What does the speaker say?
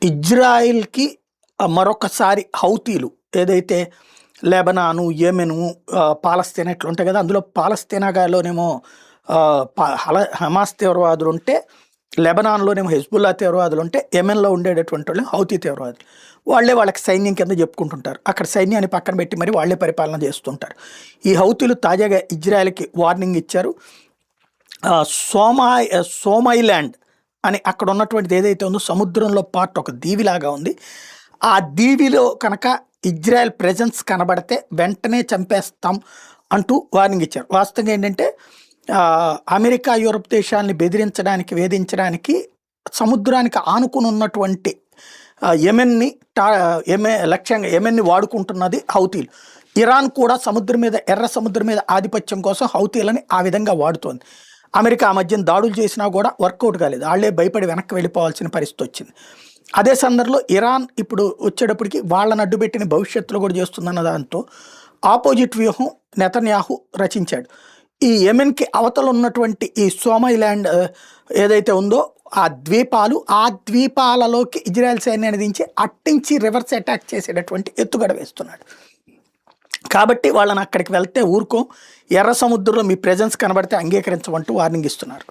ఇజ్రాయిల్‌కి మరొకసారి హౌతీలు ఏదైతే లెబనాను, యెమెను, పాలస్తీనా ఇట్లా ఉంటాయి కదా! అందులో పాలస్తీనాలోనేమో హమాస్ తీవ్రవాదులుంటే, లెబనాన్‌లోనేమో హెజ్బుల్లా తీవ్రవాదులుంటే, యెమెన్‌లో ఉండేటటువంటి హౌతీ తీవ్రవాదులు. వాళ్ళే వాళ్ళకి సైన్యం కింద చెప్పుకుంటుంటారు. అక్కడ సైన్యాన్ని పక్కన పెట్టి మరి వాళ్ళే పరిపాలన చేస్తుంటారు. ఈ హౌతీలు తాజాగా ఇజ్రాయెల్‌కి వార్నింగ్ ఇచ్చారు. సోమైలాండ్ అని అక్కడ ఉన్నటువంటిది ఏదైతే ఉందో సముద్రంలో పార్ట్ ఒక దీవిలాగా ఉంది. ఆ దీవిలో కనుక ఇజ్రాయెల్ ప్రెజెన్స్ కనబడితే వెంటనే చంపేస్తాం అంటూ వార్నింగ్ ఇచ్చారు. వాస్తవంగా ఏంటంటే అమెరికా, యూరప్ దేశాలని బెదిరించడానికి, వేధించడానికి సముద్రానికి ఆనుకుని ఉన్నటువంటి యెమెన్ని లక్ష్యంగా యెమెన్ని వాడుకుంటున్నది హౌతీలు. ఇరాన్ కూడా సముద్రం మీద, ఎర్ర సముద్రం మీద ఆధిపత్యం కోసం హౌతీలని ఆ విధంగా వాడుతోంది. అమెరికా ఆ మధ్యన దాడులు చేసినా కూడా వర్కౌట్ కాలేదు. వాళ్ళే భయపడి వెనక్కి వెళ్ళిపోవాల్సిన పరిస్థితి వచ్చింది. అదే సందర్భంలో ఇరాన్ ఇప్పుడు వచ్చేటప్పటికి వాళ్ళని అడ్డుపెట్టిన భవిష్యత్తులో కూడా చేస్తుందన్న దాంతో ఆపోజిట్ వ్యూహం నెతన్యాహు రచించాడు. ఈ యెమెన్‌కి అవతల ఉన్నటువంటి ఈ సోమైలాండ్ ఏదైతే ఉందో ఆ ద్వీపాలలోకి ఇజ్రాయెల్ సైన్యాన్ని దించి అట్టించి రివర్స్ అటాక్ చేసేటటువంటి ఎత్తుగడ వేస్తున్నాడు. కాబట్టి వాళ్ళని అక్కడికి వెళ్తే ఊరుకోం, ఎర్ర సముద్రంలో మీ ప్రెజెన్స్ కనబడితే అంగీకరించమంటూ వార్నింగ్ ఇస్తున్నారు.